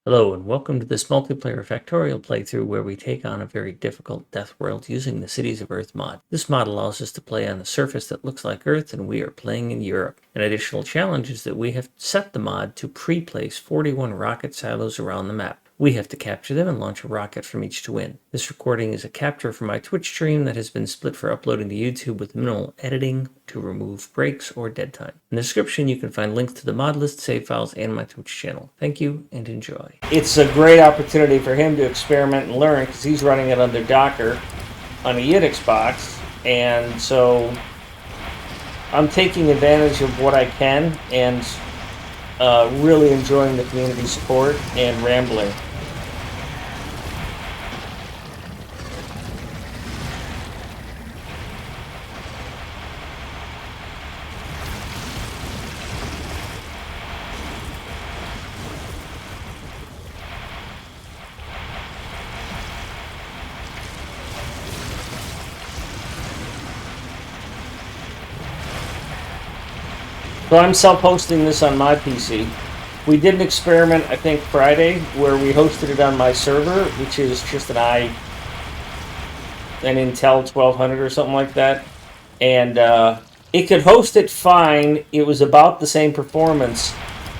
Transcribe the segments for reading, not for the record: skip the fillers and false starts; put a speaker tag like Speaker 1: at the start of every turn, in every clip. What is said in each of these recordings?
Speaker 1: Hello and welcome to this multiplayer factorial playthrough where we take on a very difficult DeathWorld using the Cities of Earth mod. This mod allows us to play on a surface that looks like Earth and we are playing in Europe. An additional challenge is that we have set the mod to pre-place 41 rocket silos around the map. We have to capture them and launch a rocket from each to win. This recording is a capture from my Twitch stream that has been split for uploading to YouTube with minimal editing to remove breaks or dead time. In the description you can find links to the mod list, save files, and my Twitch channel. Thank you and enjoy. It's a great opportunity for him to experiment and learn because he's running it under Docker on a Unix box, and so I'm taking advantage of what I can and really enjoying the community support and rambling. So I'm self-hosting this on my PC. We did an experiment, I think, Friday, where we hosted it on my server, which is just an Intel 1200 or something like that. And it could host it fine. It was about the same performance.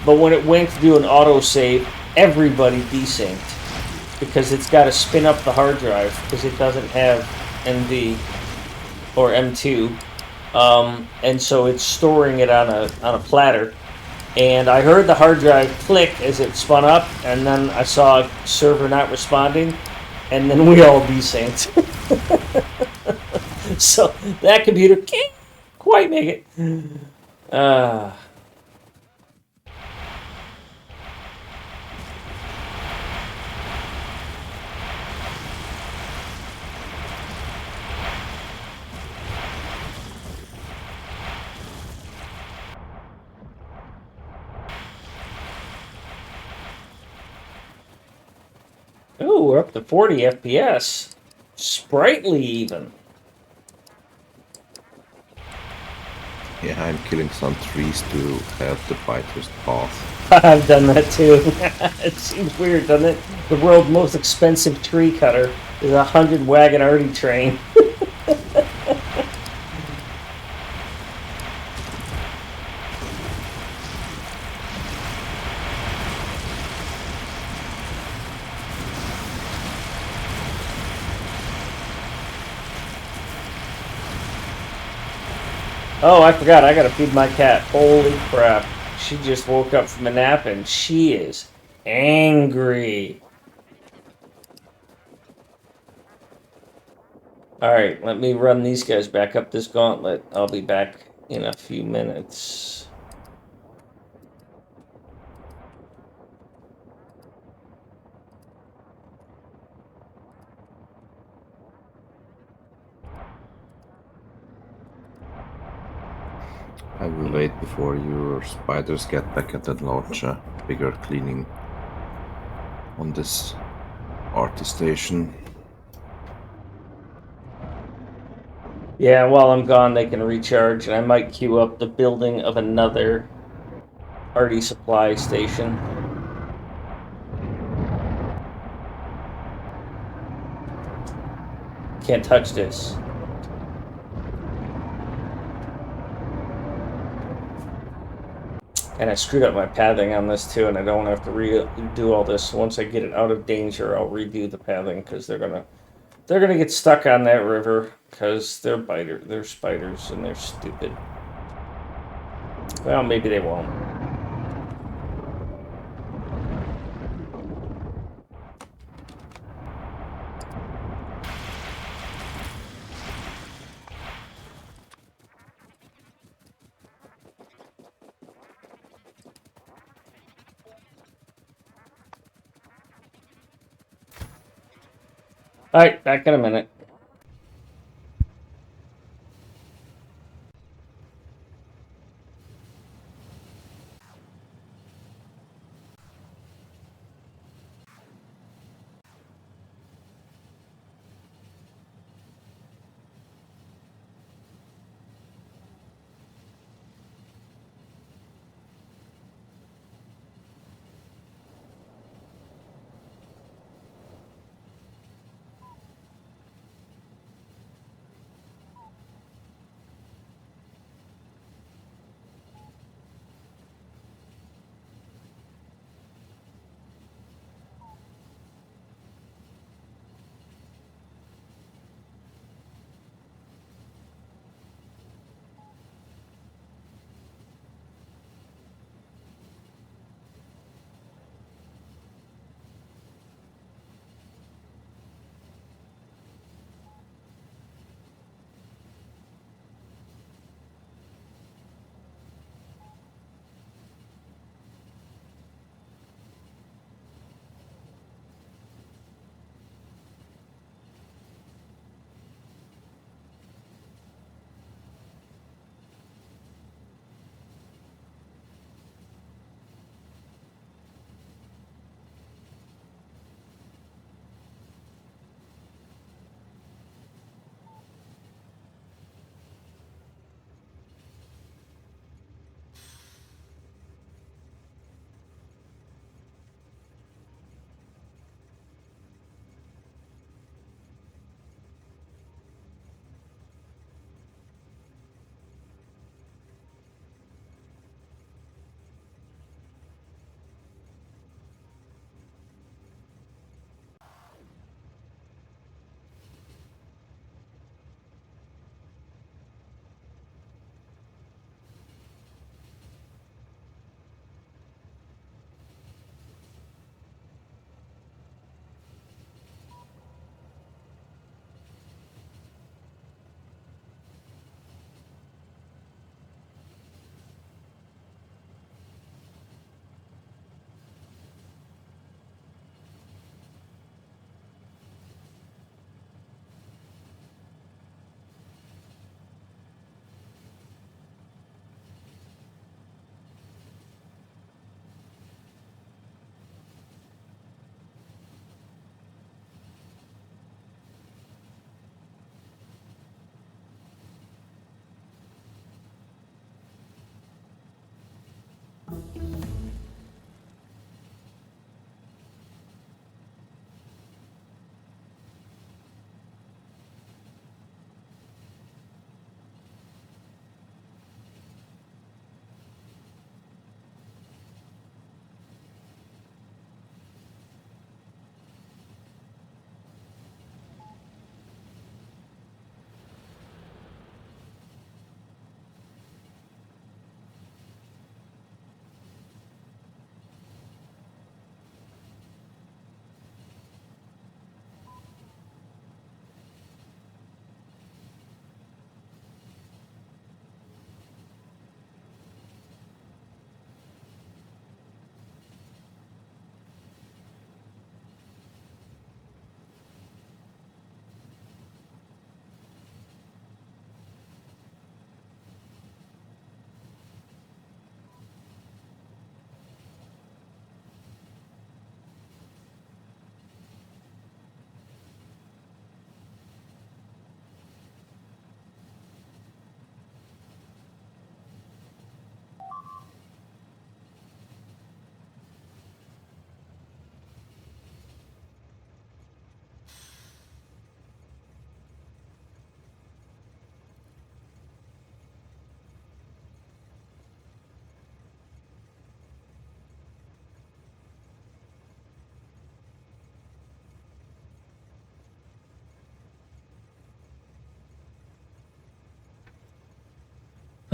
Speaker 1: But when it went to do an autosave, everybody desynced. Because it's got to spin up the hard drive, because it doesn't have NV or M2. And so it's storing it on a platter. And I heard the hard drive click as it spun up, and then I saw a server not responding, and then we all desynced. So that computer can't quite make it. Oh, we're up to 40 FPS. Sprightly even.
Speaker 2: Yeah, I'm killing some trees to help the fighters path.
Speaker 1: I've done that too. It seems weird, doesn't it? The world's most expensive tree cutter is a 100-wagon arty train. Oh, I forgot. I gotta feed my cat. Holy crap. She just woke up from a nap and she is angry. Alright, let me run these guys back up this gauntlet. I'll be back in a few minutes.
Speaker 2: I will wait before your spiders get back at and launch a bigger cleaning on this artist station.
Speaker 1: Yeah, while I'm gone, they can recharge, and I might queue up the building of another arty supply station. Can't touch this. And I screwed up my pathing on this too, and I don't want to have to redo all this. Once I get it out of danger, I'll redo the pathing because they're gonna get stuck on that river because they're spiders, and they're stupid. Well, maybe they won't. All right, back in a minute.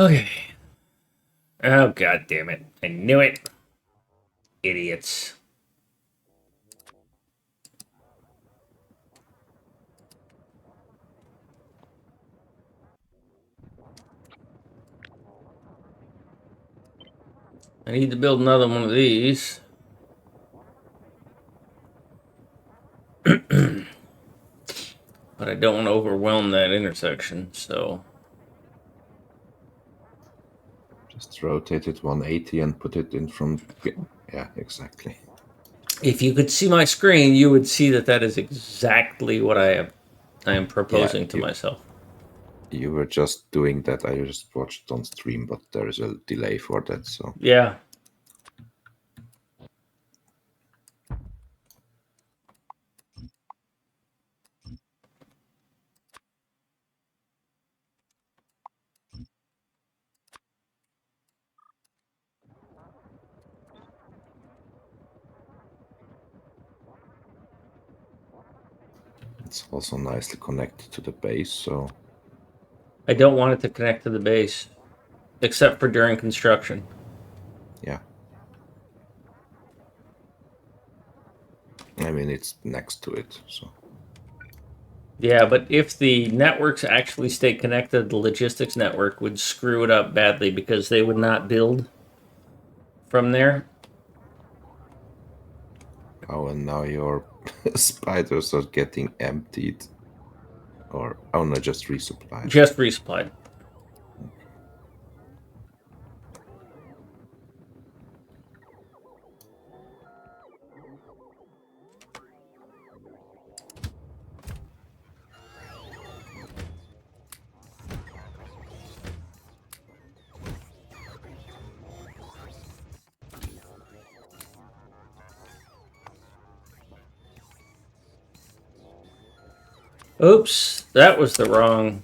Speaker 1: Okay. Oh, god damn it. I knew it. Idiots. I need to build another one of these. But I don't want to overwhelm that intersection, so...
Speaker 2: Just rotate it 180 and put it in front. Yeah, exactly.
Speaker 1: If you could see my screen, you would see that that is exactly what I am proposing to myself.
Speaker 2: You were just doing that. I just watched on stream, but there is a delay for that, so...
Speaker 1: Yeah.
Speaker 2: It's also nicely connected to the base, so...
Speaker 1: I don't want it to connect to the base, except for during construction.
Speaker 2: Yeah. I mean, it's next to it, so...
Speaker 1: Yeah, but if the networks actually stay connected, the logistics network would screw it up badly because they would not build from there.
Speaker 2: Oh, and now your spiders are getting emptied. Or, oh no, just resupplied.
Speaker 1: Just resupplied. Oops, that was the wrong...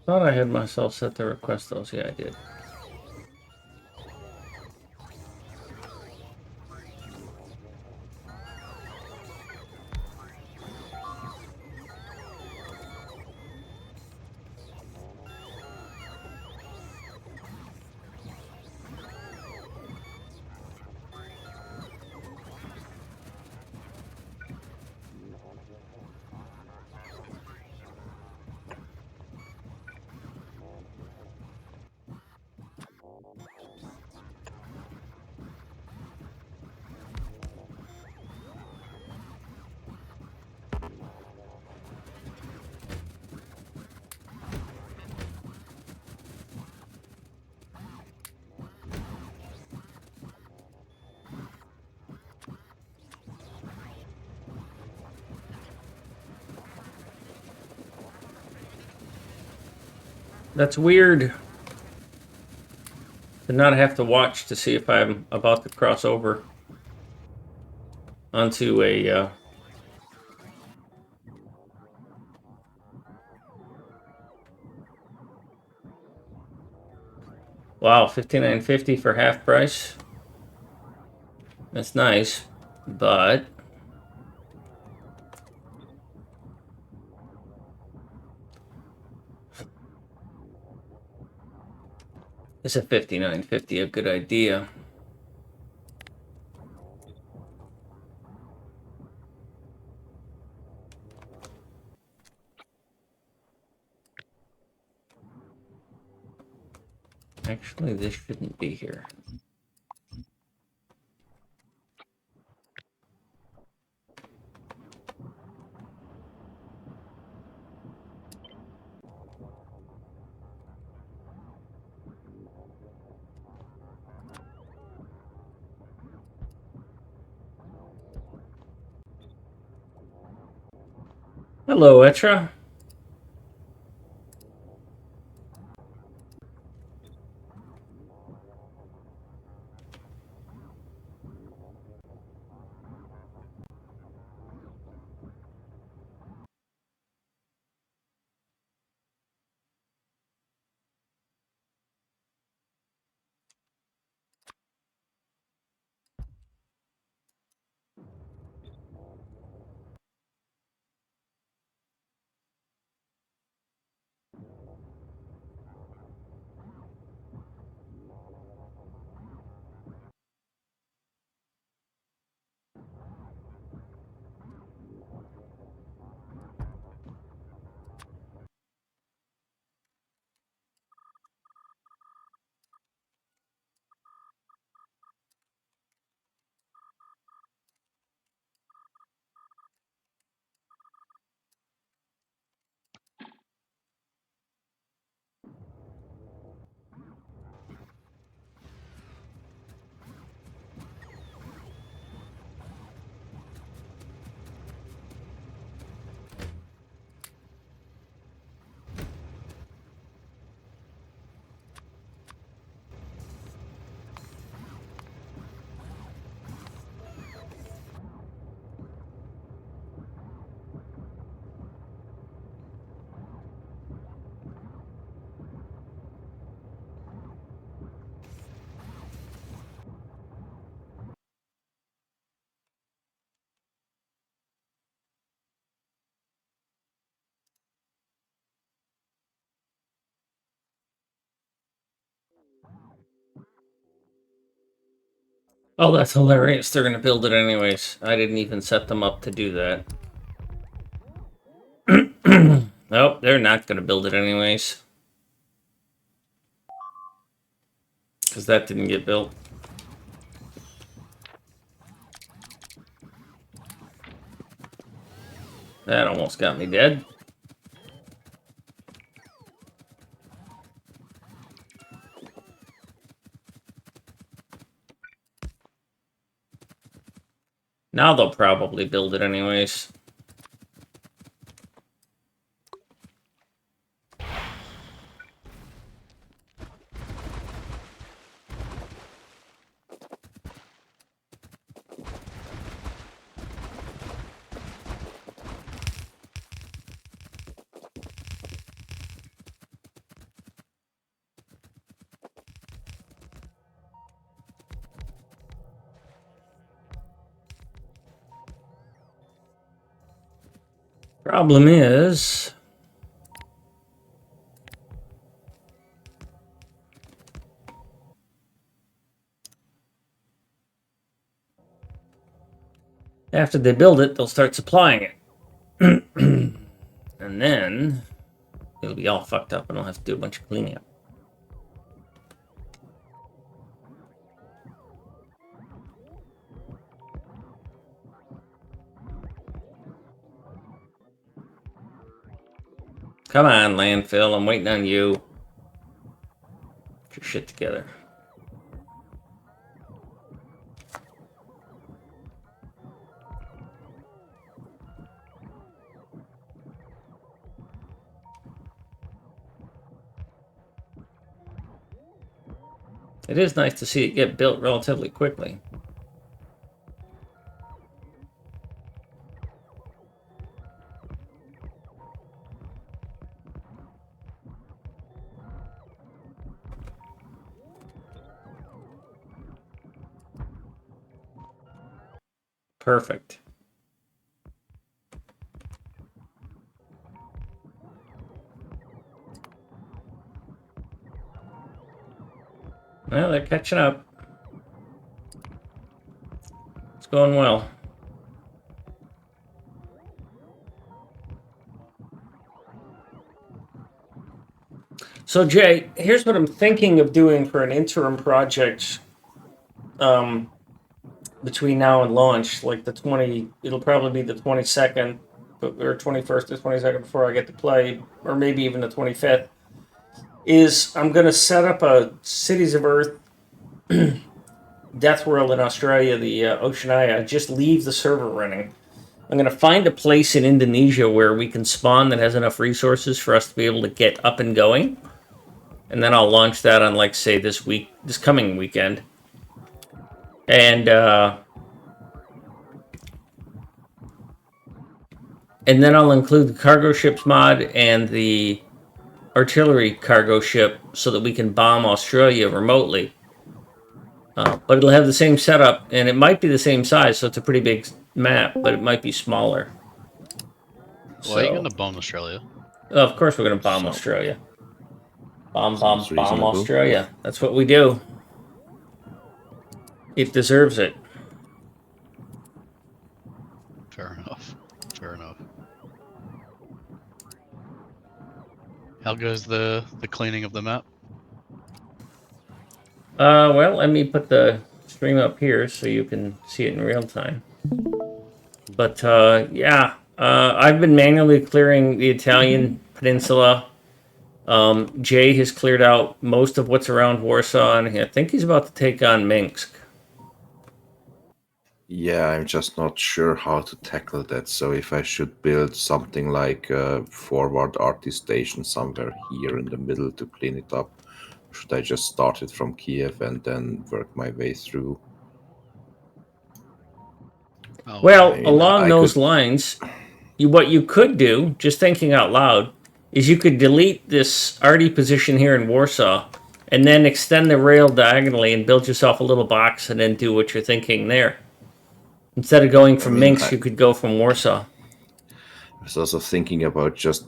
Speaker 1: Thought I had myself set to request those. Yeah, I did. That's weird. To not have to watch to see if I'm about to cross over onto a... Wow, $59.50 for half price. That's nice, but... Is a $59.50 a good idea? Actually, this shouldn't be here. Hello, Etra. Oh, that's hilarious. They're going to build it anyways. I didn't even set them up to do that. Nope, they're not going to build it anyways. Because that didn't get built. That almost got me dead. Now they'll probably build it anyways. Problem is, after they build it, they'll start supplying it. And then it'll be all fucked up and I'll have to do a bunch of cleaning up. Come on, landfill. I'm waiting on you. Get your shit together. It is nice to see it get built relatively quickly. Perfect. Well, they're catching up. It's going well. So, Jay, here's what I'm thinking of doing for an interim project between now and launch. Like it'll probably be the 22nd, or 21st or 22nd before I get to play, or maybe even the 25th. Is I'm going to set up a Cities of Earth DeathWorld in Australia, the Oceania, just leave the server running. I'm going to find a place in Indonesia where we can spawn that has enough resources for us to be able to get up and going. And then I'll launch that on, like, say, this coming weekend. And then I'll include the cargo ships mod and the artillery cargo ship so that we can bomb Australia remotely. But it'll have the same setup, and it might be the same size, so it's a pretty big map, but it might be smaller.
Speaker 3: Why are you going to bomb Australia?
Speaker 1: Of course we're going to bomb Australia. Bomb Australia. That's what we do. It deserves it.
Speaker 3: Fair enough. Fair enough. How goes the cleaning of the map?
Speaker 1: Well, let me put the stream up here so you can see it in real time. But, yeah. I've been manually clearing the Italian peninsula. Jay has cleared out most of what's around Warsaw, and I think he's about to take on Minsk.
Speaker 2: Yeah, I'm just not sure how to tackle that. So if I should build something like a forward artist station somewhere here in the middle to clean it up, should I just start it from Kiev and then work my way through?
Speaker 3: Oh,
Speaker 1: Well, along those lines, what you could do, just thinking out loud, is you could delete this arty position here in Warsaw and then extend the rail diagonally and build yourself a little box and then do what you're thinking there. Instead of going from Minsk, you could go from Warsaw.
Speaker 2: I was also thinking about just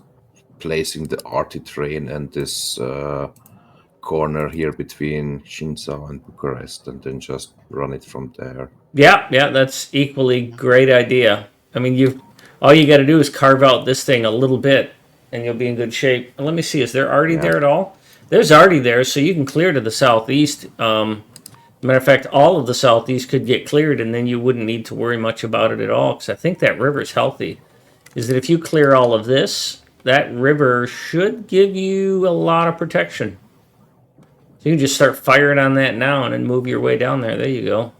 Speaker 2: placing the arty train and this corner here between Shinzao and Bucharest, and then just run it from there.
Speaker 1: Yeah, that's equally great idea. I mean, all you got to do is carve out this thing a little bit, and you'll be in good shape. And let me see, is there Artie there at all? There's Artie there, so you can clear to the southeast. Matter of fact, all of the southeast could get cleared, and then you wouldn't need to worry much about it at all, because I think that river's healthy. Is that if you clear all of this, that river should give you a lot of protection. So you can just start firing on that now and then move your way down there. There you go.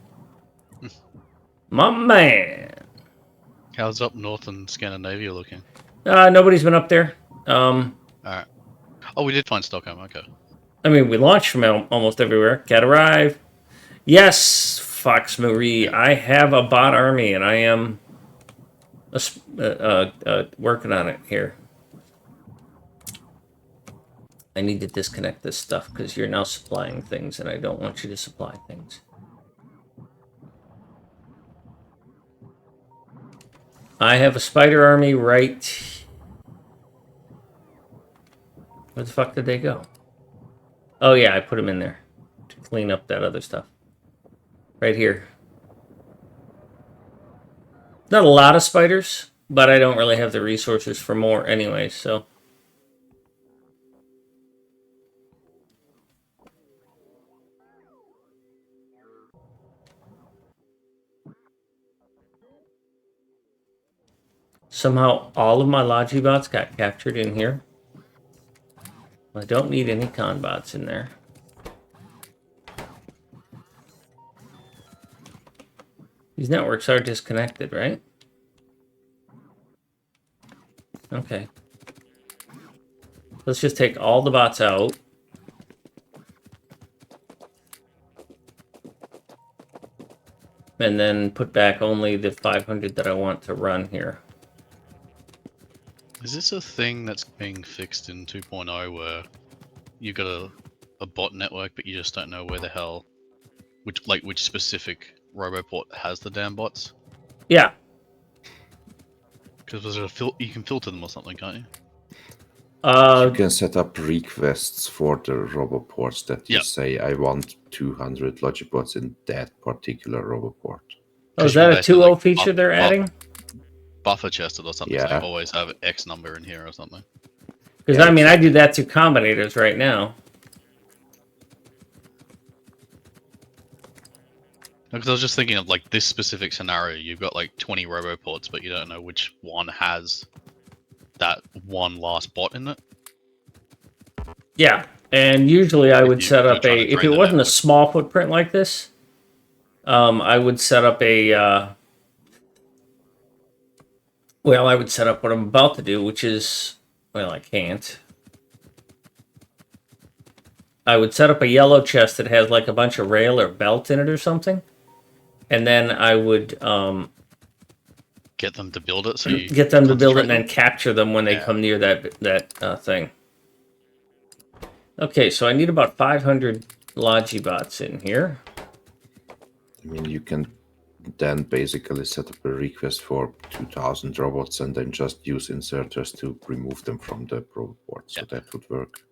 Speaker 1: My man.
Speaker 3: How's up north in Scandinavia looking?
Speaker 1: Nobody's been up there.
Speaker 3: Alright. Oh, we did find Stockholm, okay.
Speaker 1: I mean, we launched from almost everywhere. Cat arrive. Yes, Fox Marie. I have a bot army, and I am working on it here. I need to disconnect this stuff because you're now supplying things, and I don't want you to supply things. I have a spider army right... Where the fuck did they go? Oh yeah, I put them in there to clean up that other stuff. Right here. Not a lot of spiders, but I don't really have the resources for more anyway, so... Somehow all of my Logi bots got captured in here. I don't need any con bots in there. These networks are disconnected, right? Okay. Let's just take all the bots out. And then put back only the 500 that I want to run here.
Speaker 3: Is this a thing that's being fixed in 2.0 where you got a bot network, but you just don't know where the hell, which specific Roboport has the damn bots?
Speaker 1: Yeah.
Speaker 3: Because you can filter them or something, can't you?
Speaker 2: You can set up requests for the Roboports that you say, I want 200 Logibots in that particular Roboport.
Speaker 1: Oh, is that a 2.0 feature they're adding?
Speaker 3: Buffer chested or something,
Speaker 2: Yeah.
Speaker 3: so you always have X number in here or something.
Speaker 1: Because,
Speaker 2: Yeah,
Speaker 1: I mean,
Speaker 2: exactly.
Speaker 1: I do that through combinators right now.
Speaker 3: Because I was just thinking of, like, this specific scenario. You've got, like, 20 Roboports, but you don't know which one has that one last bot in it.
Speaker 1: Yeah, and usually I would set up
Speaker 3: trying to
Speaker 1: if
Speaker 3: drain
Speaker 1: it
Speaker 3: the
Speaker 1: wasn't a
Speaker 3: network.
Speaker 1: small footprint like this, I would set up a, well, I would set up what I'm about to do, which is, well, I can't. I would set up a yellow chest that has like a bunch of rail or belt in it or something. And then I would
Speaker 3: Get them to build it, so you
Speaker 1: get them to build it and
Speaker 3: concentrate
Speaker 1: then capture them when they come near that thing. Okay, so I need about 500 Logi bots in here.
Speaker 2: I mean, you can then basically set up a request for 2000 robots and then just use inserters to remove them from the Roboport. So that would work.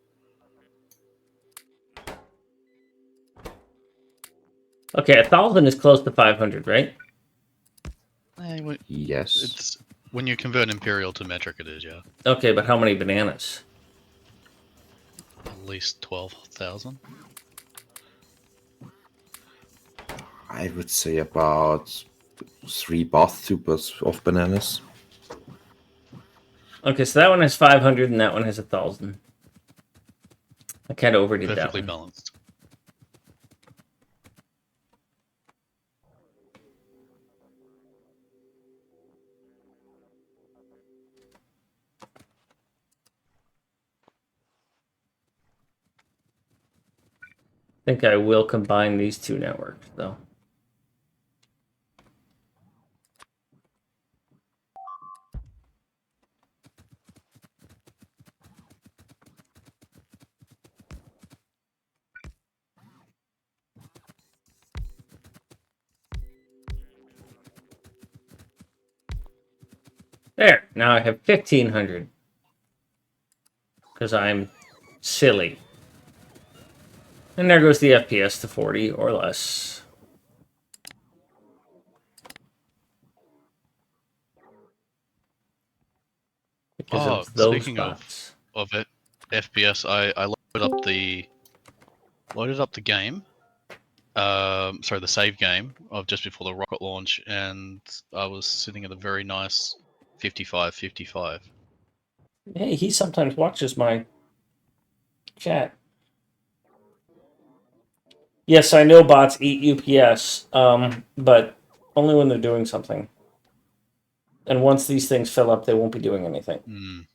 Speaker 1: Okay, 1,000 is close to 500, right?
Speaker 2: Yes.
Speaker 3: It's when you convert Imperial to metric, it is, yeah.
Speaker 1: Okay, but how many bananas?
Speaker 3: At least 12,000.
Speaker 2: I would say about 3 bath tubes of bananas.
Speaker 1: Okay, so that one has 500 and that one has 1,000. I kind of overdid that
Speaker 3: Perfectly
Speaker 1: one.
Speaker 3: balanced.
Speaker 1: I think I will combine these two networks, though. There, now I have 1,500. Because I'm silly. And there goes the FPS to 40 or less. Because of those
Speaker 3: speaking
Speaker 1: bots.
Speaker 3: of it, FPS, I loaded up the game. Sorry, the save game of just before the rocket launch, and I was sitting at a very nice 55.
Speaker 1: Hey, he sometimes watches my chat. Yes, I know bots eat UPS, but only when they're doing something. And once these things fill up, they won't be doing anything.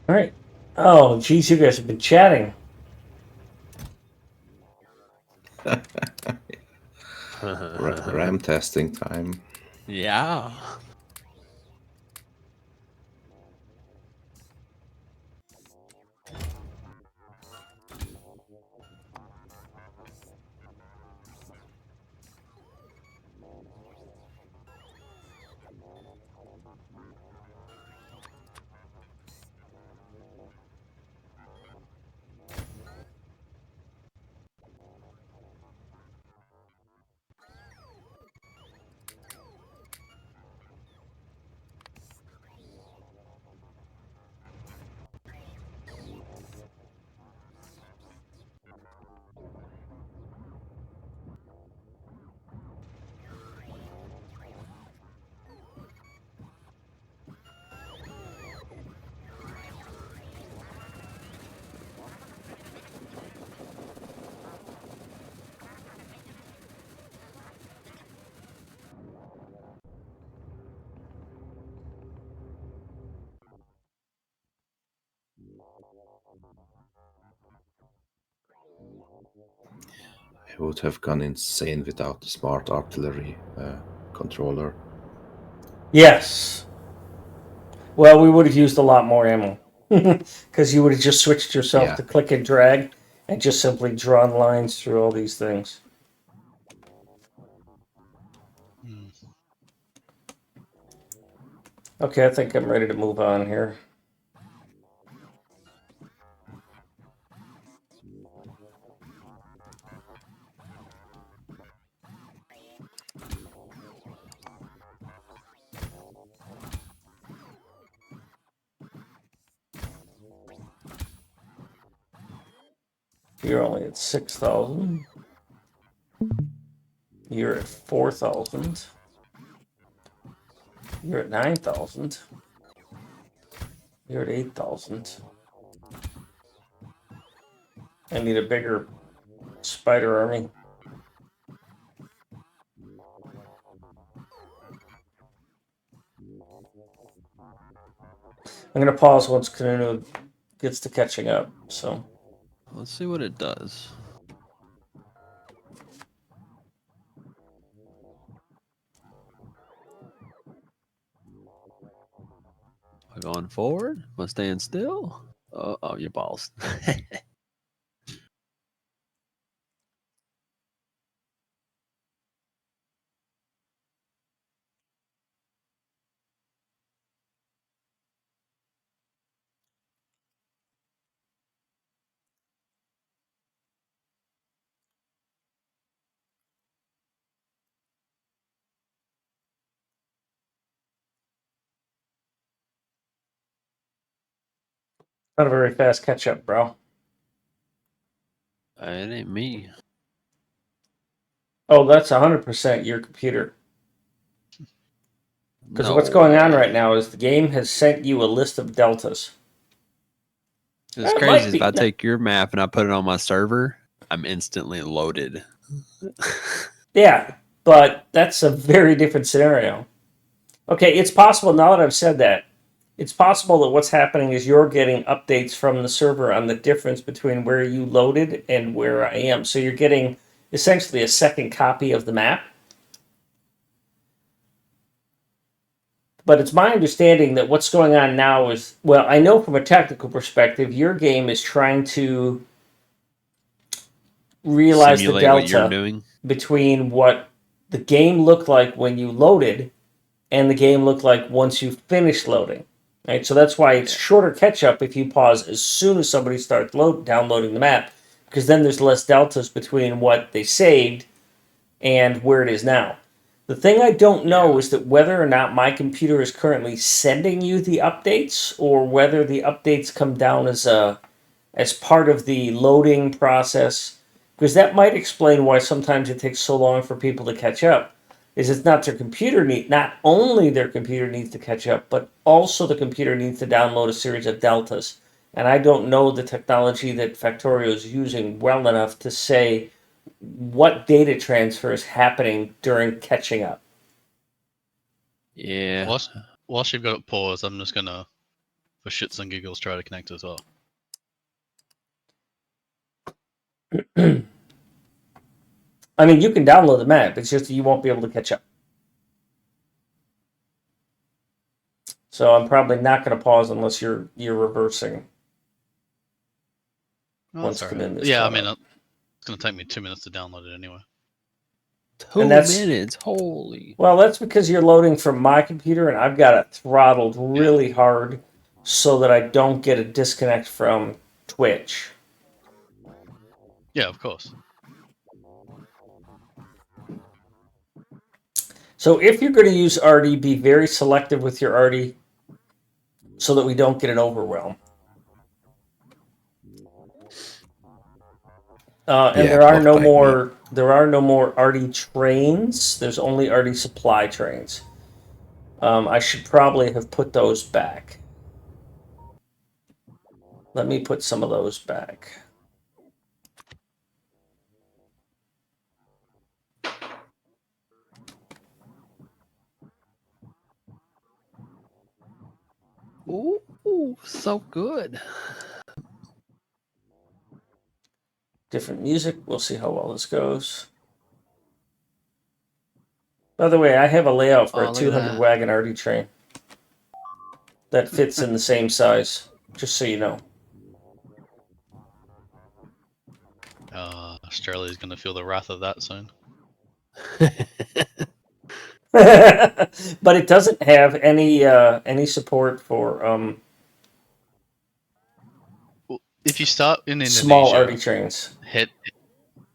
Speaker 1: All right. Oh, geez, you guys have been chatting.
Speaker 2: RAM testing time.
Speaker 4: Yeah.
Speaker 2: I would have gone insane without the smart artillery controller.
Speaker 1: Yes. Well, we would have used a lot more ammo. Because you would have just switched yourself
Speaker 2: Yeah.
Speaker 1: to click and drag and just simply drawn lines through all these things. Okay, I think I'm ready to move on here. You're only at 6,000. You're at 4,000. You're at 9,000. You're at 8,000. I need a bigger spider army. I'm going to pause once Kanunu gets to catching up. So
Speaker 4: Let's see what it does. Am I going forward? Am I staying still? Oh, your balls.
Speaker 1: not a very fast catch up, bro.
Speaker 4: It ain't me.
Speaker 1: Oh, that's 100% your computer. Because
Speaker 4: No
Speaker 1: what's going on
Speaker 4: way.
Speaker 1: right now is the game has sent you a list of deltas.
Speaker 4: It's
Speaker 1: It
Speaker 4: crazy.
Speaker 1: might
Speaker 4: If
Speaker 1: be.
Speaker 4: I take your map and I put it on my server, I'm instantly loaded.
Speaker 1: Yeah, but that's a very different scenario. Okay, it's possible, now that I've said that, it's possible that what's happening is you're getting updates from the server on the difference between where you loaded and where I am. So you're getting essentially a second copy of the map, But it's my understanding that what's going on now is, well, I know from a technical perspective, your game is trying to realize the
Speaker 4: Simulate what you're
Speaker 1: delta
Speaker 4: doing.
Speaker 1: between what the game looked like when you loaded and the game looked like once you finished loading. Right? So that's why it's
Speaker 4: Yeah.
Speaker 1: shorter catch up if you pause as soon as somebody starts downloading the map, because then there's less deltas between what they saved and where it is now. The thing I don't know
Speaker 4: Yeah.
Speaker 1: is that whether or not my computer is currently sending you the updates or whether the updates come down as part of the loading process, because that might explain why sometimes it takes so long for people to catch up. Is it's not their computer not only their computer needs to catch up, but also the computer needs to download a series of deltas. And I don't know the technology that Factorio is using well enough to say what data transfer is happening during catching up.
Speaker 4: Yeah.
Speaker 3: Whilst you've got it paused, I'm just gonna, for shits and giggles, try to connect as well.
Speaker 1: I mean, you can download the map. It's just that you won't be able to catch up. So I'm probably not going to pause unless you're reversing.
Speaker 3: Oh,
Speaker 1: Once
Speaker 3: that's
Speaker 1: Command
Speaker 3: alright.
Speaker 1: is
Speaker 3: Yeah, I
Speaker 1: caught
Speaker 3: mean,
Speaker 1: up.
Speaker 3: it's gonna take me 2 minutes to download it anyway.
Speaker 4: 2
Speaker 1: that's-
Speaker 4: minutes. Holy.
Speaker 1: Well, that's because you're loading from my computer, and I've got it throttled really hard so that I don't get a disconnect from Twitch.
Speaker 3: Yeah, of course.
Speaker 1: So if you're going to use Artie, be very selective with your Artie so that we don't get an overwhelm. And
Speaker 2: Yeah,
Speaker 1: there are
Speaker 2: not
Speaker 1: no
Speaker 2: like me.
Speaker 1: more Artie trains. There's only Artie supply trains. I should probably have put those back. Let me put some of those back.
Speaker 4: Ooh, so good.
Speaker 1: Different music. We'll see how well this goes. By the way, I have a layout for a
Speaker 4: Oh, look at
Speaker 1: 200
Speaker 4: that.
Speaker 1: wagon Artie train that fits in the same size, just so you know.
Speaker 3: Australia's gonna feel the wrath of that soon.
Speaker 1: But it doesn't have any support for
Speaker 3: If you start in
Speaker 1: small Artie
Speaker 3: Indonesia,
Speaker 1: trains.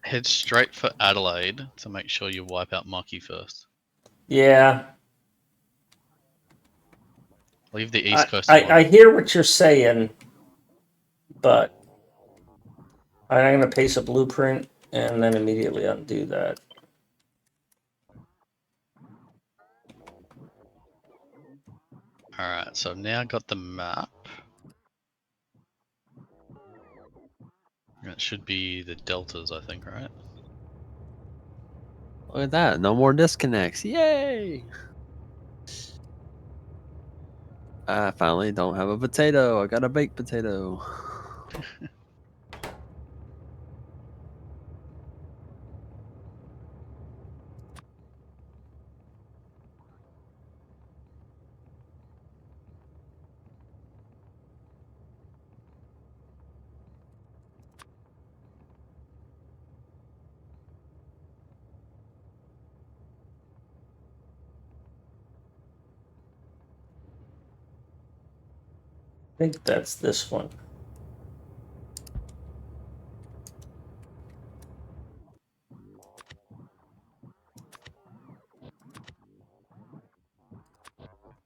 Speaker 3: head straight for Adelaide to make sure you wipe out Maki first.
Speaker 1: Yeah,
Speaker 3: Leave the East Coast
Speaker 1: I
Speaker 3: alone.
Speaker 1: hear what you're saying, but I'm going to paste a blueprint and then immediately undo that.
Speaker 3: Alright, so I've now got the map. It should be the deltas, I think, right?
Speaker 4: Look at that. No more disconnects. Yay. I finally don't have a potato. I got a baked potato.
Speaker 1: I think that's this one.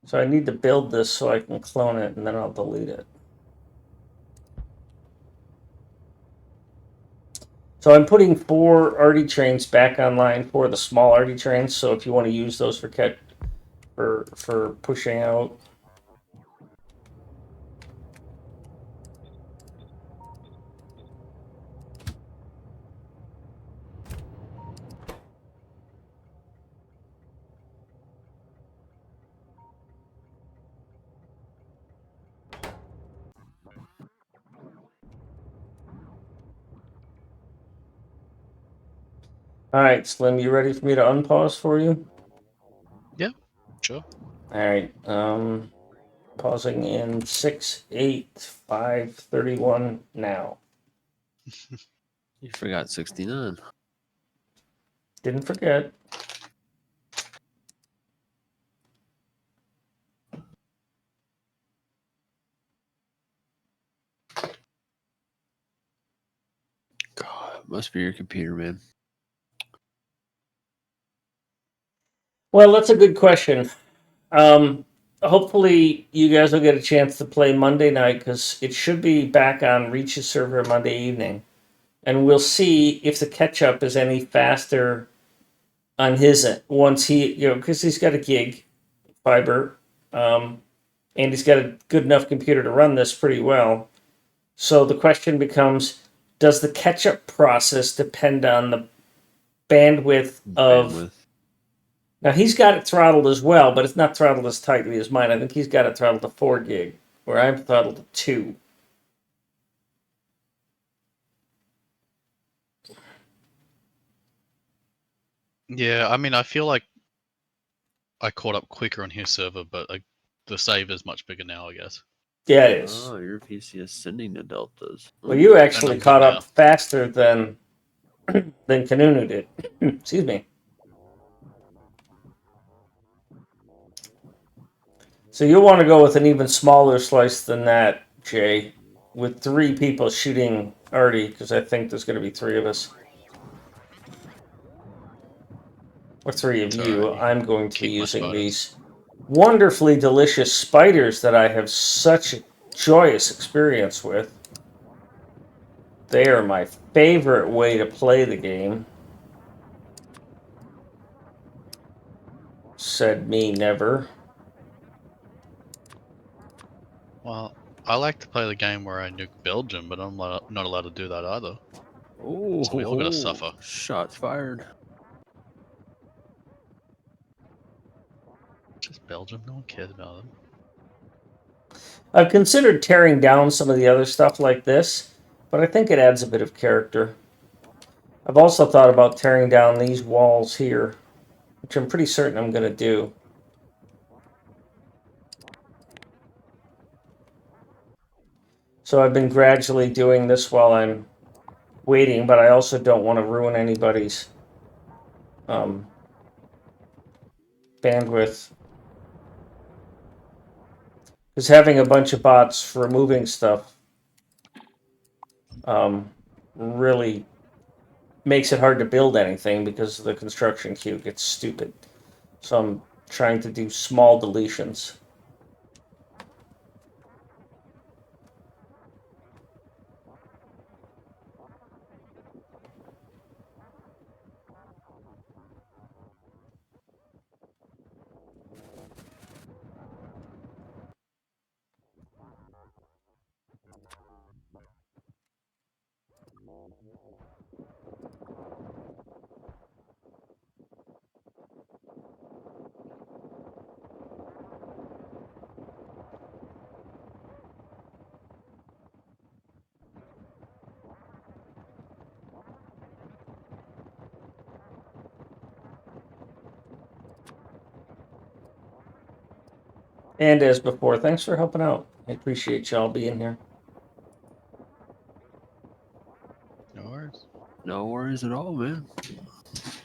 Speaker 1: So I need to build this so I can clone it and then I'll delete it. So I'm putting 4 Artie trains back online for the small Artie trains. So if you want to use those for pushing out. All right, Slim, you ready for me to unpause for you?
Speaker 3: Yeah, sure.
Speaker 1: All right. Pausing in 6, 8, 5, 31 now.
Speaker 4: You forgot 69.
Speaker 1: Didn't forget.
Speaker 4: God, must be your computer, man.
Speaker 1: Well, that's a good question. Hopefully, you guys will get a chance to play Monday night because it should be back on Reach's server Monday evening. And we'll see if the catch up is any faster on his end once he, because he's got a gig fiber, and he's got a good enough computer to run this pretty well. So the question becomes, does the catch up process depend on the bandwidth of.
Speaker 4: Bandwidth.
Speaker 1: Now he's got it throttled as well, but it's not throttled as tightly as mine. I think he's got it throttled to 4 gig, where I'm throttled to 2.
Speaker 3: Yeah, I mean, I feel like I caught up quicker on his server, but the save is much bigger now, I guess.
Speaker 1: Yeah, it is.
Speaker 4: Oh, your PC is sending the deltas.
Speaker 1: Well, you
Speaker 3: And
Speaker 1: actually
Speaker 3: I'm good
Speaker 1: caught
Speaker 3: now.
Speaker 1: up faster than Kanunu did. Excuse me. So you'll want to go with an even smaller slice than that, Jay, with 3 people shooting Artie, because I think there's going to be 3 of us. Or 3 of
Speaker 3: It's
Speaker 1: you.
Speaker 3: alright.
Speaker 1: I'm going to be
Speaker 3: Keep my
Speaker 1: using
Speaker 3: spiders.
Speaker 1: these wonderfully delicious spiders that I have such a joyous experience with. They are my favorite way to play the game. Said me never.
Speaker 3: Well, I like to play the game where I nuke Belgium, but I'm not allowed to do that either.
Speaker 4: Oh,
Speaker 3: So we all gotta suffer.
Speaker 4: Shots fired.
Speaker 3: Just Belgium, no one cares about them.
Speaker 1: I've considered tearing down some of the other stuff like this, but I think it adds a bit of character. I've also thought about tearing down these walls here, which I'm pretty certain I'm going to do. So I've been gradually doing this while I'm waiting, but I also don't want to ruin anybody's bandwidth. Because having a bunch of bots for removing stuff really makes it hard to build anything because the construction queue gets stupid. So I'm trying to do small deletions. And as before, thanks for helping out. I appreciate y'all being here.
Speaker 3: No worries.
Speaker 4: No worries at all, man.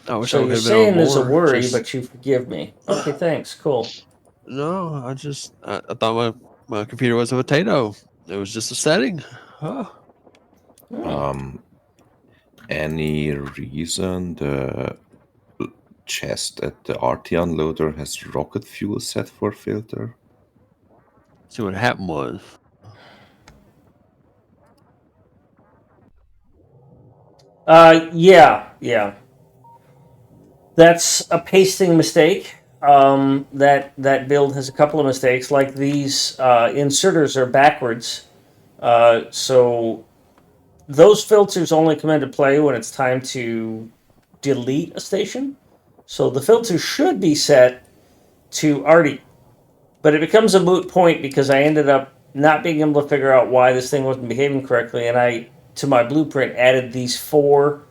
Speaker 4: I wish
Speaker 1: So
Speaker 4: I
Speaker 1: you're
Speaker 4: could have been
Speaker 1: saying
Speaker 4: on
Speaker 1: there's a
Speaker 4: board.
Speaker 1: worry, but you forgive me. Okay, thanks. Cool.
Speaker 4: No, I thought my computer was a potato. It was just a setting. Huh.
Speaker 2: Any reason the chest at the RT unloader has rocket fuel set for filter?
Speaker 4: See what happened was.
Speaker 1: Yeah. That's a pasting mistake. That build has a couple of mistakes. Like these inserters are backwards, so those filters only come into play when it's time to delete a station. So the filter should be set to Artie, but it becomes a moot point because I ended up not being able to figure out why this thing wasn't behaving correctly, and I, to my blueprint, added these 4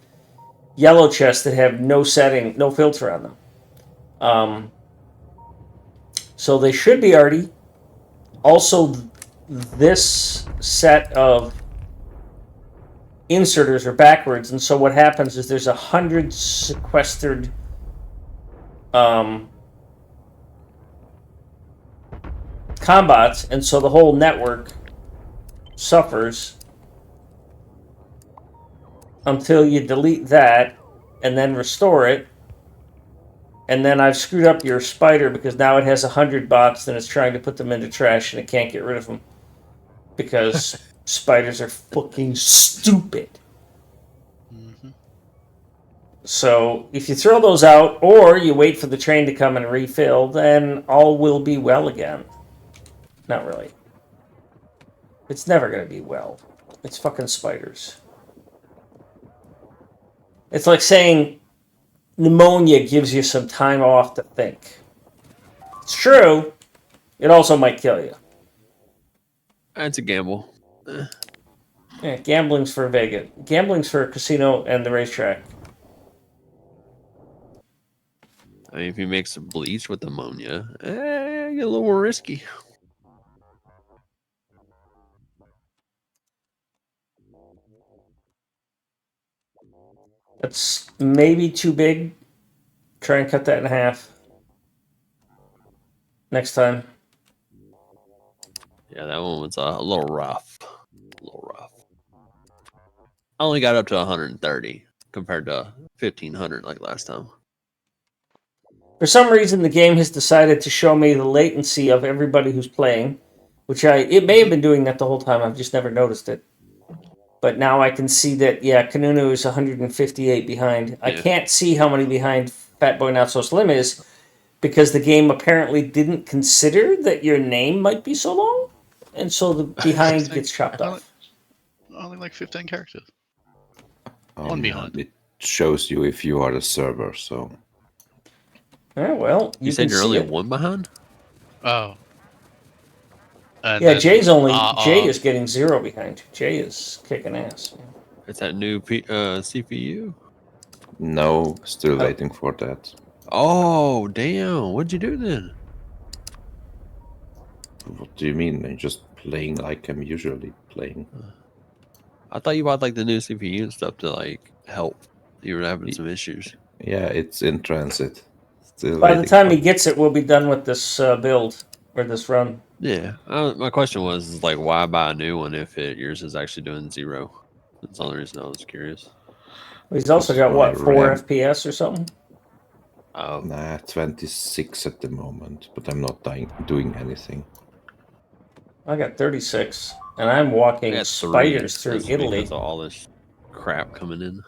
Speaker 1: yellow chests that have no setting, no filter on them. So they should be already. Also, this set of inserters are backwards, and so what happens is there's 100 sequestered combats, and so the whole network suffers until you delete that and then restore it. And then I've screwed up your spider because now it has 100 bots and it's trying to put them into trash and it can't get rid of them because spiders are fucking stupid.
Speaker 3: Mm-hmm.
Speaker 1: So if you throw those out or you wait for the train to come and refill, then all will be well again. Not really. It's never going to be well. It's fucking spiders. It's like saying pneumonia gives you some time off to think. It's true. It also might kill you.
Speaker 4: That's a gamble.
Speaker 1: Yeah, gambling's for Vegas. Gambling's for a casino and the racetrack.
Speaker 4: I mean, if you make some bleach with ammonia, get a little more risky.
Speaker 1: That's maybe too big. Try and cut that in half. Next time.
Speaker 4: Yeah, that one was a little rough. A little rough. I only got up to 130 compared to 1500 like last time.
Speaker 1: For some reason, the game has decided to show me the latency of everybody who's playing, which it may have been doing that the whole time. I've just never noticed it. But now I can see that, yeah, Kanunu is 158 behind. Yeah. I can't see how many behind Fatboy Not So Slim is because the game apparently didn't consider that your name might be so long, and so the behind gets chopped off.
Speaker 3: Only like 15 characters. One behind.
Speaker 2: It shows you if you are the server, so...
Speaker 1: Yeah, well,
Speaker 4: you said you're only one behind?
Speaker 3: Oh. And
Speaker 1: yeah, Jay is getting 0 behind. Jay is kicking ass.
Speaker 4: It's that new CPU?
Speaker 2: No, still waiting for that.
Speaker 4: Oh, damn. What'd you do then?
Speaker 2: What do you mean? I'm just playing like I'm usually playing.
Speaker 4: I thought you bought like the new CPU and stuff to like help. You were having some issues.
Speaker 2: Yeah, it's in transit. Still
Speaker 1: by the time he gets it, we'll be done with this build or this run.
Speaker 4: Yeah, my question was like, why buy a new one if yours is actually doing 0? That's the only reason I was curious.
Speaker 1: He's also got what, 4 FPS or something?
Speaker 4: Oh,
Speaker 2: nah, 26 at the moment, but I'm not doing anything.
Speaker 1: I got 36, and I'm walking spiders through Italy.
Speaker 4: Because of all this crap coming in.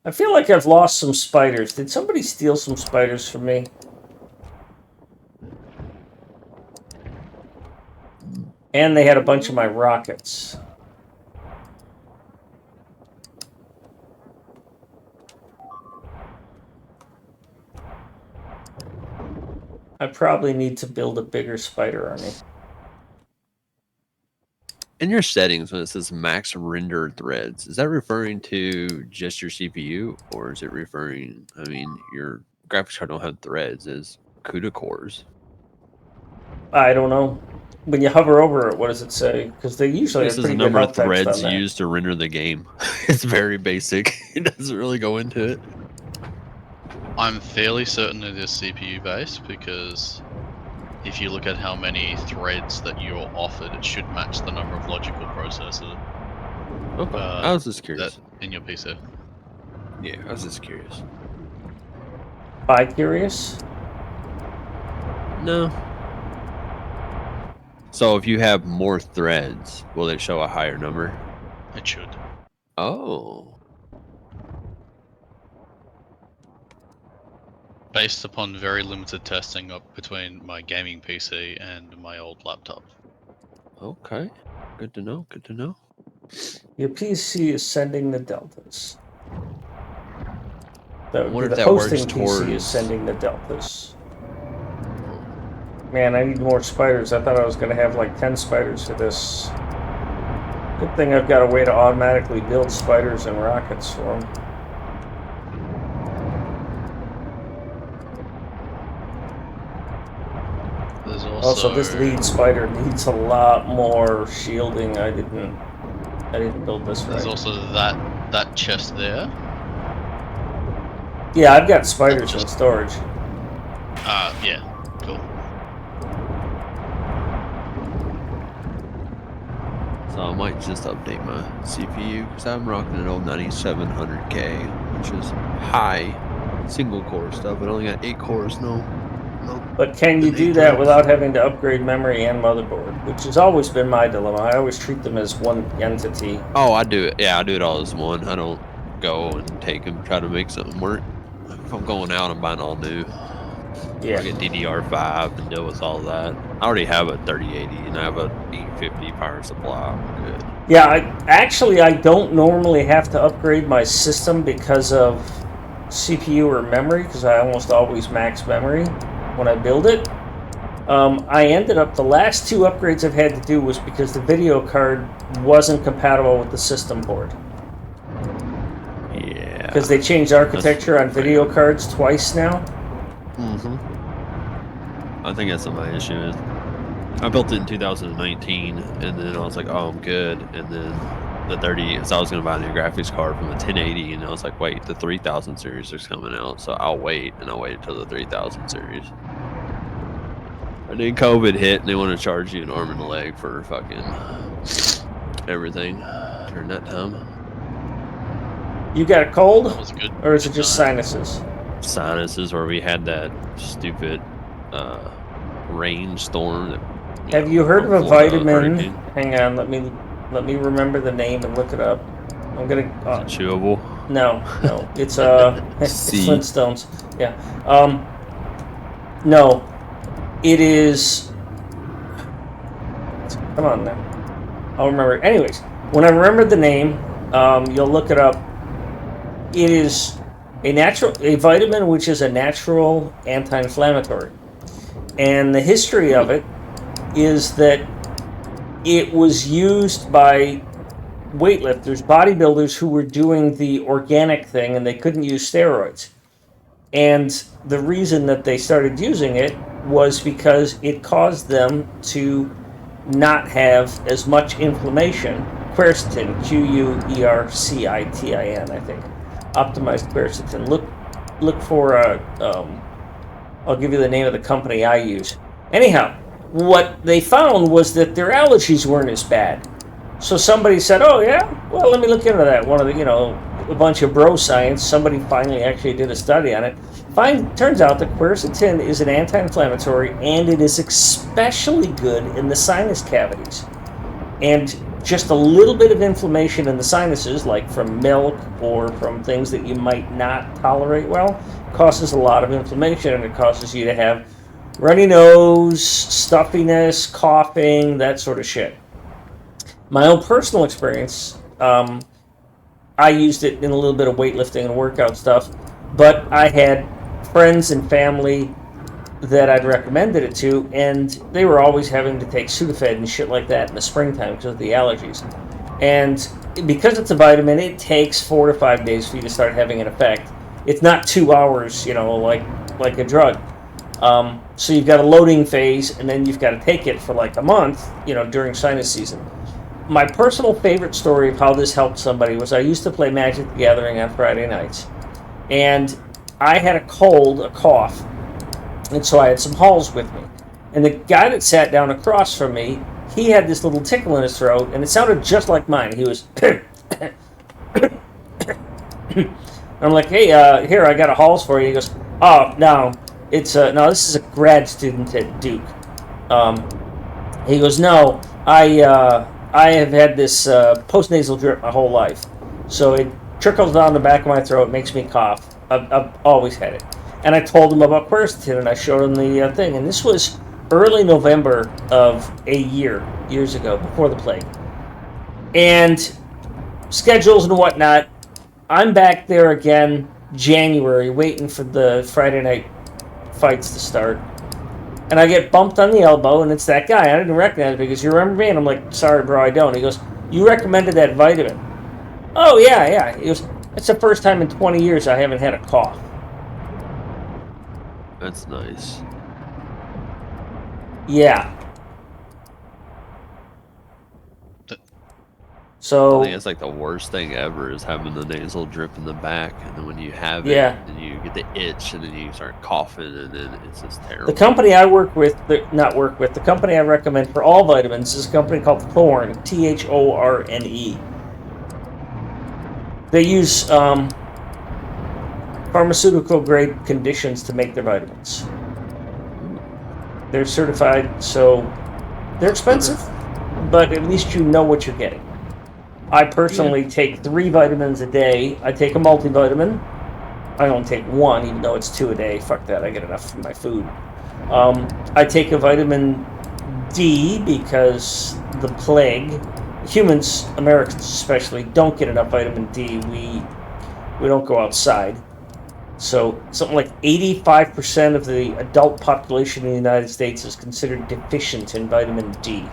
Speaker 1: I feel like I've lost some spiders. Did somebody steal some spiders from me? And they had a bunch of my rockets. I probably need to build a bigger spider army.
Speaker 4: In your settings, when it says max render threads, is that referring to just your CPU, or is it referring? I mean, your graphics card don't have threads; it's CUDA cores.
Speaker 1: I don't know. When you hover over it, what does it say? Because they usually
Speaker 4: this
Speaker 1: have
Speaker 4: is
Speaker 1: pretty
Speaker 4: the number
Speaker 1: good
Speaker 4: of threads used to render the game. It's very basic. It doesn't really go into it.
Speaker 3: I'm fairly certain it is CPU based because if you look at how many threads that you're offered, it should match the number of logical processors.
Speaker 4: Okay. I was just curious.
Speaker 3: In your PC.
Speaker 4: Yeah, I was just curious.
Speaker 1: Bi-curious?
Speaker 4: No. So if you have more threads, will it show a higher number?
Speaker 3: It should.
Speaker 4: Oh.
Speaker 3: Based upon very limited testing up between my gaming PC and my old laptop.
Speaker 4: Okay. Good to know. Good to know.
Speaker 1: Your PC is sending the deltas. The
Speaker 4: that
Speaker 1: hosting
Speaker 4: works
Speaker 1: PC
Speaker 4: towards...
Speaker 1: is sending the deltas. Man, I need more spiders. I thought I was going to have like 10 spiders for this. Good thing I've got a way to automatically build spiders and rockets for them. Also, this lead spider needs a lot more shielding. I didn't build this right.
Speaker 3: There's also that chest there.
Speaker 1: Yeah, I've got spiders in storage.
Speaker 3: Yeah, cool.
Speaker 4: So I might just update my CPU because I'm rocking an old 9700K, which is high single core stuff. It only got 8 cores, no.
Speaker 1: But can you do that without having to upgrade memory and motherboard? Which has always been my dilemma. I always treat them as one entity.
Speaker 4: Oh, I do it. Yeah, I do it all as one. I don't go and take and try to make something work. If I'm going out, I'm buying all new.
Speaker 1: Yeah.
Speaker 4: I get DDR5 and deal with all that. I already have a 3080 and I have a 850 power supply. I'm good.
Speaker 1: Yeah, I don't normally have to upgrade my system because of CPU or memory, because I almost always max memory when I build it. I ended up, the last 2 upgrades I've had to do was because the video card wasn't compatible with the system board.
Speaker 4: Yeah.
Speaker 1: Because they changed architecture on video cards twice now.
Speaker 4: I think that's what my issue is. I built it in 2019, and then I was like, oh, I'm good. And then the 30, so I was going to buy a new graphics card from a 1080, and I was like, wait, the 3000 series is coming out, so I'll wait, and I waited till the 3000 series. And then COVID hit, and they want to charge you an arm and a leg for fucking everything during that time.
Speaker 1: You got a cold?
Speaker 3: That was good.
Speaker 1: Or is it just sinuses?
Speaker 4: Sinuses, where we had that stupid rainstorm. That,
Speaker 1: Have you heard of a vitamin?
Speaker 4: hurricane.
Speaker 1: Hang on, let me remember the name and look it up. I'm gonna.
Speaker 4: Is it chewable?
Speaker 1: No, it's
Speaker 2: C.
Speaker 1: Flintstones. Yeah. No, it is. Come on now. I'll remember. Anyways, when I remember the name, you'll look it up. It is a vitamin which is a natural anti-inflammatory, and the history of it is that it was used by weightlifters, bodybuilders who were doing the organic thing and they couldn't use steroids. And the reason that they started using it was because it caused them to not have as much inflammation. Quercetin, Quercitin, I think. Optimized quercetin. Look for I'll give you the name of the company I use. Anyhow, what they found was that their allergies weren't as bad. So somebody said, oh yeah, well, let me look into that. One of the, a bunch of bro science, somebody finally actually did a study on it. Turns out that quercetin is an anti-inflammatory, and it is especially good in the sinus cavities. And just a little bit of inflammation in the sinuses, like from milk or from things that you might not tolerate well, causes a lot of inflammation, and it causes you to have runny nose, stuffiness, coughing, that sort of shit. My own personal experience, I used it in a little bit of weightlifting and workout stuff, but I had friends and family that I'd recommended it to, and they were always having to take Sudafed and shit like that in the springtime because of the allergies. And because it's a vitamin, it takes 4 to 5 days for you to start having an effect. It's not 2 hours, like a drug. So you've got a loading phase, and then you've got to take it for like a month, during sinus season. My personal favorite story of how this helped somebody was I used to play Magic the Gathering on Friday nights, and I had a cough, and so I had some halls with me. And the guy that sat down across from me, he had this little tickle in his throat, and it sounded just like mine. He was... I'm like, hey, here, I got a halls for you. He goes, oh, no, this is a grad student at Duke. He goes, no, I have had this postnasal drip my whole life. So it trickles down the back of my throat, makes me cough. I've always had it. And I told him about quercetin, and I showed him the thing. And this was early November of years ago, before the plague. And schedules and whatnot, I'm back there again, January, waiting for the Friday night fights to start. And I get bumped on the elbow, and it's that guy. I didn't recognize him because, you remember me? And I'm like, sorry, bro, I don't. He goes, you recommended that vitamin. Oh, yeah. He goes, it's the first time in 20 years I haven't had a cough.
Speaker 4: That's nice.
Speaker 1: Yeah.
Speaker 3: Th-
Speaker 4: I
Speaker 1: So
Speaker 4: think it's like the worst thing ever is having the nasal drip in the back, and then when you have it,
Speaker 1: yeah,
Speaker 4: then you get the itch, and then you start coughing, and then it's just
Speaker 1: the
Speaker 4: terrible.
Speaker 1: company I work with, the company I recommend for all vitamins is a company called Thorne, Thorne. They use pharmaceutical grade conditions to make their vitamins. They're certified, so they're expensive, but at least you know what you're getting. I personally take 3 vitamins a day. I take a multivitamin. I only take 1, even though it's 2 a day. Fuck that, I get enough from my food. I take a vitamin D because the plague, humans, Americans especially, don't get enough vitamin D. We don't go outside. So something like 85% of the adult population in the United States is considered deficient in vitamin D.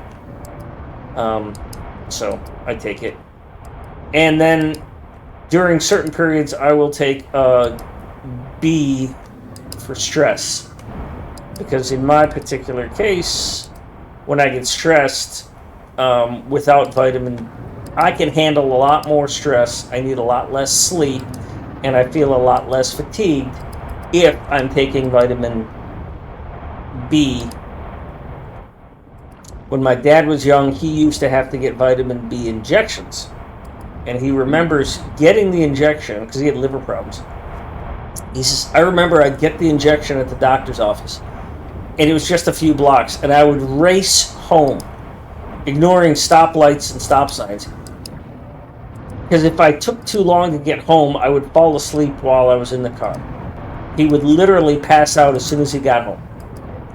Speaker 1: So I take it. And then during certain periods, I will take B for stress. Because in my particular case, when I get stressed, without vitamin, I can handle a lot more stress. I need a lot less sleep, and I feel a lot less fatigued if I'm taking vitamin B. When my dad was young, he used to have to get vitamin B injections. And he remembers getting the injection because he had liver problems. He says, I remember I'd get the injection at the doctor's office, and it was just a few blocks, and I would race home, ignoring stoplights and stop signs. Because if I took too long to get home, I would fall asleep while I was in the car. He would literally pass out as soon as he got home.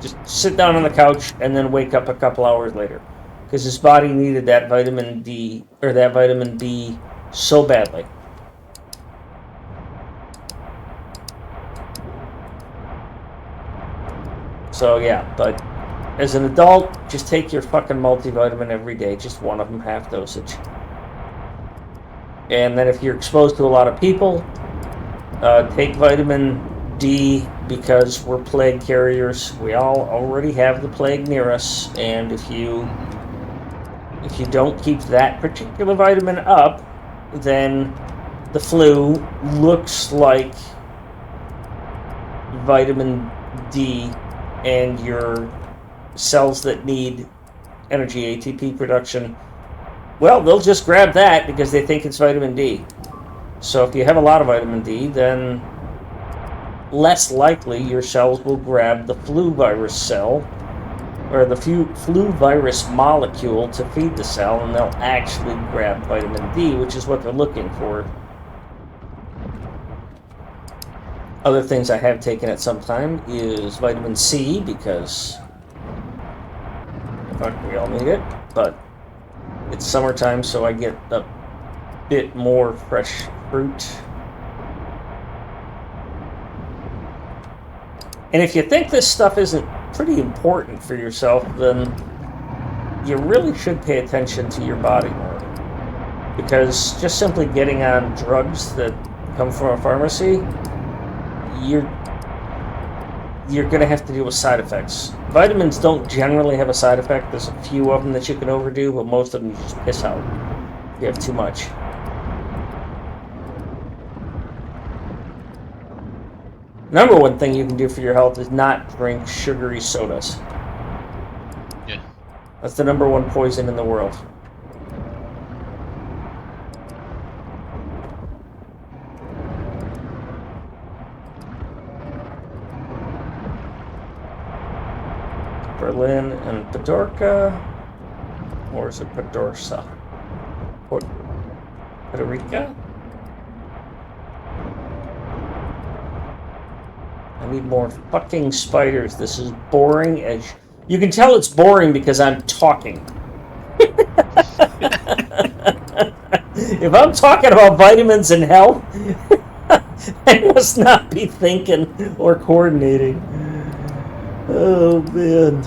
Speaker 1: Just sit down on the couch and then wake up a couple hours later. Because his body needed that vitamin D, or that vitamin B, so badly. So yeah, but as an adult, just take your fucking multivitamin every day, just one of them, half dosage. And then if you're exposed to a lot of people, take vitamin D because we're plague carriers. We all already have the plague near us, and if you don't keep that particular vitamin up, then the flu looks like vitamin D, and your cells that need energy, ATP production, well, they'll just grab that because they think it's vitamin D. So if you have a lot of vitamin D, then less likely your cells will grab the flu virus cell or the flu virus molecule to feed the cell, and they'll actually grab vitamin D, which is what they're looking for. Other things I have taken at some time is vitamin C, because fuck, we all need it, but it's summertime, so I get a bit more fresh fruit. And if you think this stuff isn't pretty important for yourself, then you really should pay attention to your body more. Because just simply getting on drugs that come from a pharmacy, you're going to have to deal with side effects. Vitamins don't generally have a side effect. There's a few of them that you can overdo, but most of them you just piss out if you have too much. Number one thing you can do for your health is not drink sugary sodas.
Speaker 3: Yeah.
Speaker 1: That's the number one poison in the world. Berlin and Podorka, or is it Podorsa? Puerto Rico? I need more fucking spiders. This is boring as... You can tell it's boring because I'm talking. If I'm talking about vitamins and health, I must not be thinking or coordinating. Oh, man.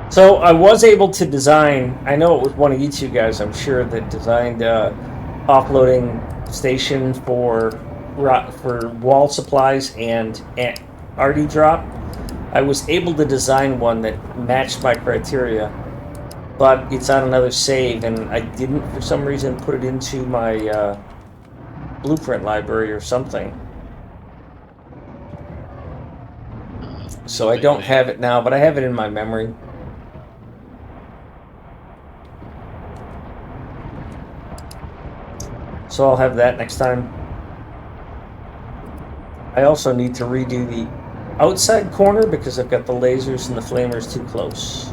Speaker 1: So I was able to design. I know it was one of you two guys, I'm sure, that designed offloading station for wall supplies and RD drop. I was able to design one that matched my criteria, but it's on another save, and I didn't, for some reason, put it into my blueprint library or something. So I don't have it now, but I have it in my memory. So I'll have that next time. I also need to redo the outside corner because I've got the lasers and the flamers too close.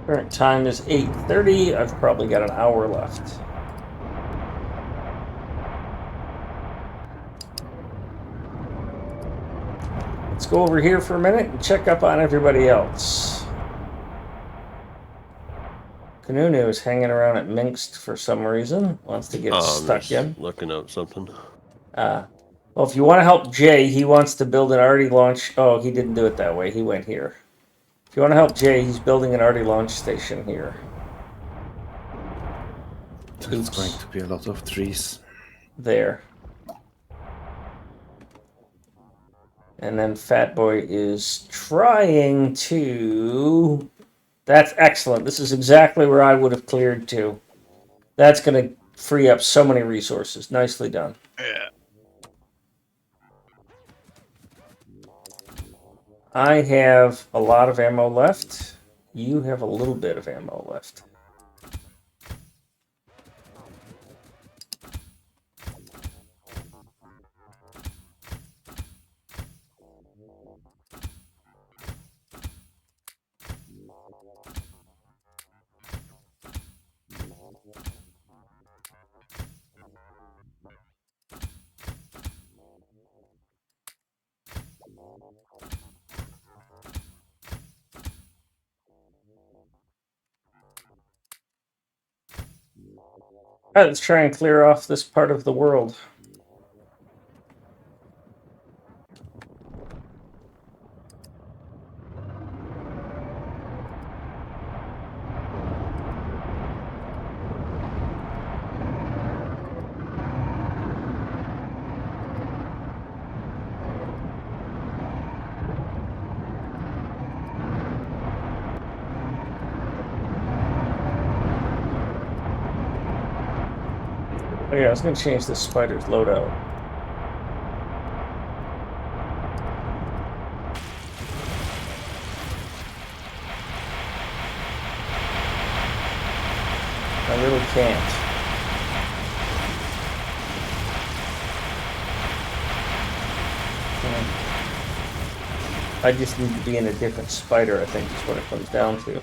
Speaker 1: Current time is 8:30. I've probably got an hour left. Let's go over here for a minute and check up on everybody else. Kanunu is hanging around at Minsk for some reason. Wants to get stuck in.
Speaker 4: Looking up something.
Speaker 1: Well, if you want to help Jay, he wants to build an arty launch. Oh, he didn't do it that way. He went here. If you want to help Jay, he's building an arty launch station here.
Speaker 2: It's going to be a lot of trees.
Speaker 1: There. And then Fat Boy is trying to... That's excellent. This is exactly where I would have cleared to. That's going to free up so many resources. Nicely done.
Speaker 3: Yeah.
Speaker 1: I have a lot of ammo left. You have a little bit of ammo left. All right, let's try and clear off this part of the world. Oh yeah, I was going to change this spider's loadout. I really can't. I just need to be in a different spider, I think is what it comes down to.